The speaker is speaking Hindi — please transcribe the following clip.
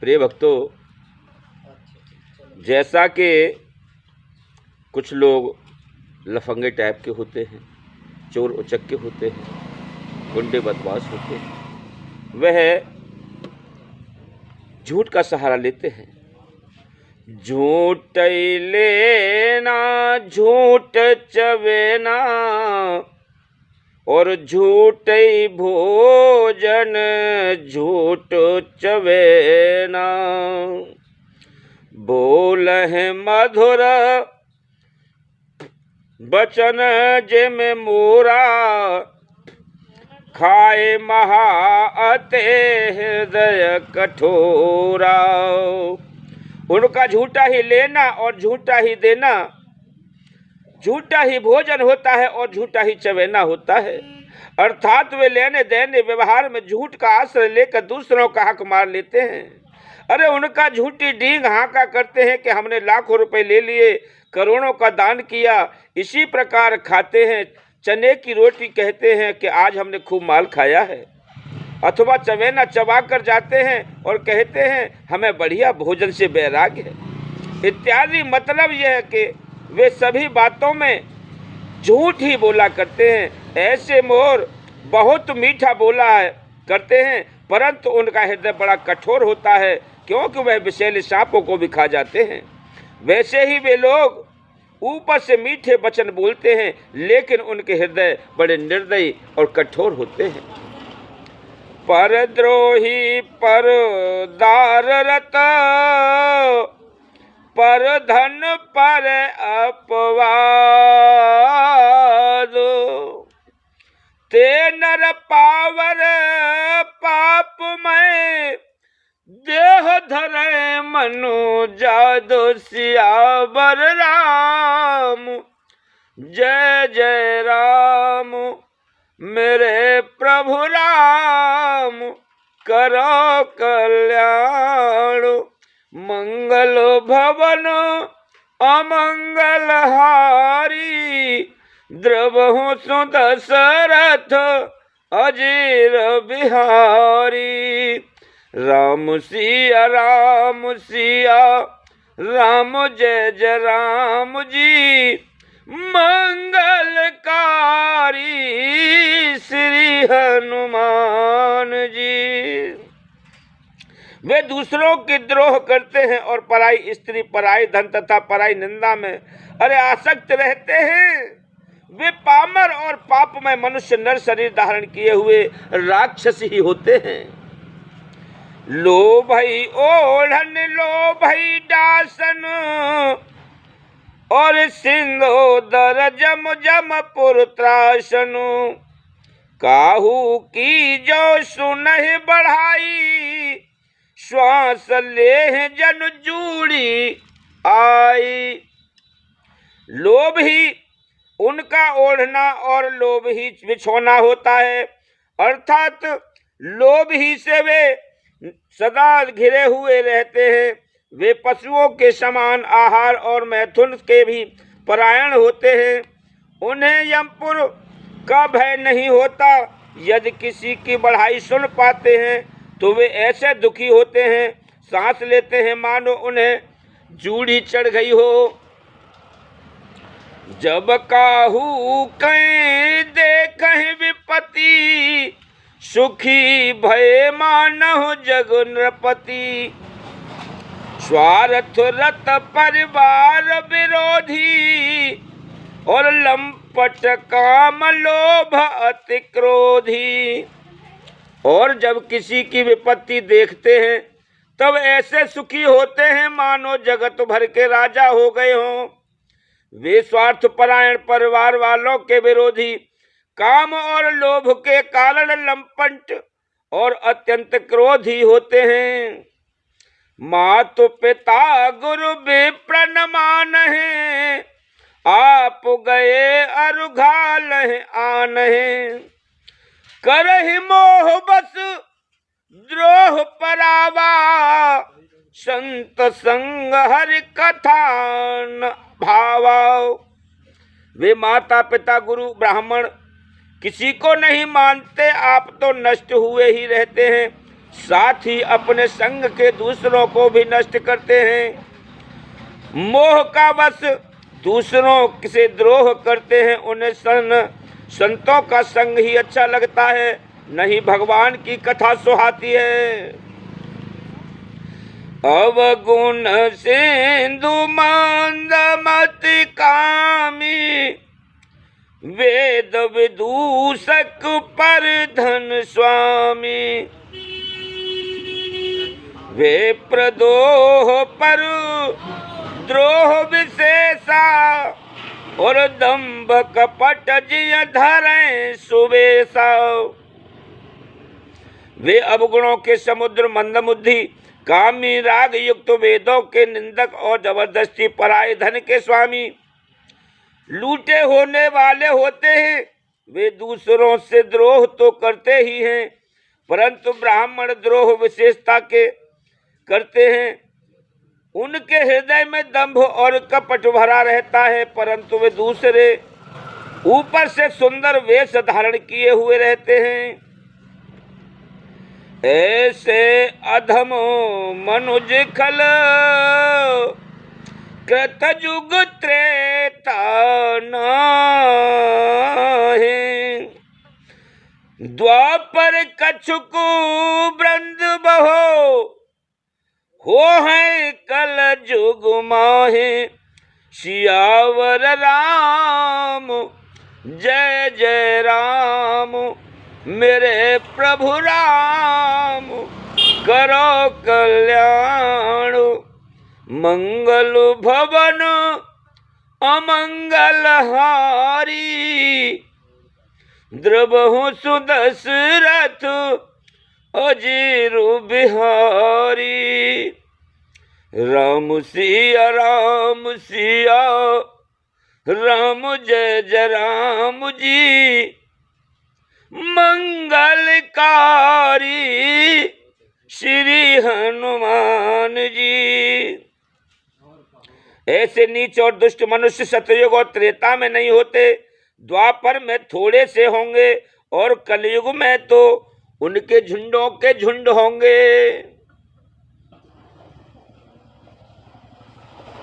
प्रिय भक्तों, जैसा कि कुछ लोग लफंगे टाइप के होते हैं, चोर उचक्के होते हैं, गुंडे बदमाश होते हैं, वह झूठ का सहारा लेते हैं। झूठ लेना झूठ चवेना और झूठ भोजन झूठ चवेना। बोल है मधुर बचन जिम मोरा, खाए महा अते हृदय कठोरा। उनका झूठा ही लेना और झूठा ही देना, झूठा ही भोजन होता है और झूठा ही चवेना होता है। अर्थात वे लेने देने व्यवहार में झूठ का आश्रय लेकर दूसरों का हक मार लेते हैं। अरे उनका झूठी डींग हाँका करते हैं कि हमने लाखों रुपए ले लिए, करोड़ों का दान किया। इसी प्रकार खाते हैं चने की रोटी, कहते हैं कि आज हमने खूब माल खाया है, अथवा चवेना चबा कर जाते हैं और कहते हैं हमें बढ़िया भोजन से वैराग्य है इत्यादि। मतलब यह है कि वे सभी बातों में झूठ ही बोला करते हैं। ऐसे मोर बहुत मीठा बोला करते हैं, परंतु उनका हृदय बड़ा कठोर होता है, क्योंकि वह विषैले सांपों को भी खा जाते हैं। वैसे ही वे लोग ऊपर से मीठे वचन बोलते हैं, लेकिन उनके हृदय बड़े निर्दयी और कठोर होते हैं। परद्रोही पर दाररत, पर धन पर अपवाद, ते नर पावर पाप में देह धरे मनु जादो सियावर राम। जय जय राम मेरे प्रभु राम, करो कल्याण। मंगल भवन अमंगल हारी, द्रवहु सुदशरथ अजीर बिहारी। राम सिया राम सिया राम, जय जय राम जी, मंगलकारी श्री हनुमान जी। वे दूसरों की द्रोह करते हैं और पराई स्त्री, पराई धन तथा पराई निंदा में आसक्त रहते हैं। वे पामर और पापमय मनुष्य नर शरीर धारण किए हुए राक्षस ही होते हैं। लोभई ओढ़न लोभई दासन, और सिंधोदर जम जम पुरत्रासन। काहू की जो सुनहि बढ़ाई, श्वास लेह जन जूड़ी आई। लोभ ही उनका ओढ़ना और लोभ ही बिछोना होता है, अर्थात लोभ ही से वे सदा घिरे हुए रहते हैं। वे पशुओं के समान आहार और मैथुन के भी परायण होते हैं। उन्हें यमपुर का भय नहीं होता। यदि किसी की बढ़ाई सुन पाते हैं तो वे ऐसे दुखी होते हैं, सांस लेते हैं मानो उन्हें जूड़ी चढ़ गई हो। जब काहू कहीं देखहि विपत्ति, सुखी भय मानहु जग नृपति। स्वार्थ रत परिवार विरोधी, और लंपट काम लोभ अति क्रोधी। और जब किसी की विपत्ति देखते हैं तब ऐसे सुखी होते हैं मानो जगत भर के राजा हो गए हों। वे स्वार्थ परायण परिवार वालों के विरोधी, काम और लोभ के कारण लंपट और अत्यंत क्रोधी होते हैं। मातु पिता गुरु विप्र न मानहि, आप गए अरुघाल आनहि। करहि मोह बस द्रोह परावा, संत संग हरि कथा न भावा। वे माता पिता गुरु ब्राह्मण किसी को नहीं मानते, आप तो नष्ट हुए ही रहते हैं। साथ ही अपने संग के दूसरों को भी नष्ट करते हैं। मोह का वश दूसरों से द्रोह करते हैं। उन्हें संतों का संग ही अच्छा लगता है, नहीं भगवान की कथा सुहाती है। अवगुण सिंधु मंदमति कामी, वेद विदूषक पर धन स्वामी। वे प्रदोह पर द्रोह विशेषा, और दंभ कपट जिय धरें सुवेशा। वे अवगुणों के समुद्र, मंदबुद्धि, कामी, राग युक्त, वेदों के निंदक और जबरदस्ती पराये धन के स्वामी, लूटे होने वाले होते हैं। वे दूसरों से द्रोह तो करते ही हैं, परंतु ब्राह्मण द्रोह विशेषता के करते हैं। उनके हृदय में दंभ और कपट भरा रहता है, परंतु वे दूसरे ऊपर से सुंदर वेश धारण किए हुए रहते हैं। ऐसे अधम मनुज खल कृतयुग त्रेता नाहि। द्वापर कछुक वृंद बहो, हो है कल जुग माहे। सियावर राम जय जय राम, मेरे प्रभु राम करो कल्याण। मंगल भवन अमंगल हारी, द्रवहु सुदशरथ अजीरु बिहारी। राम सिया राम जय जय राम जी, मंगलकारी श्री हनुमान जी। ऐसे नीच और दुष्ट मनुष्य सतयुग और त्रेता में नहीं होते, द्वापर में थोड़े से होंगे और कलयुग में तो उनके झुंडों के झुंड होंगे।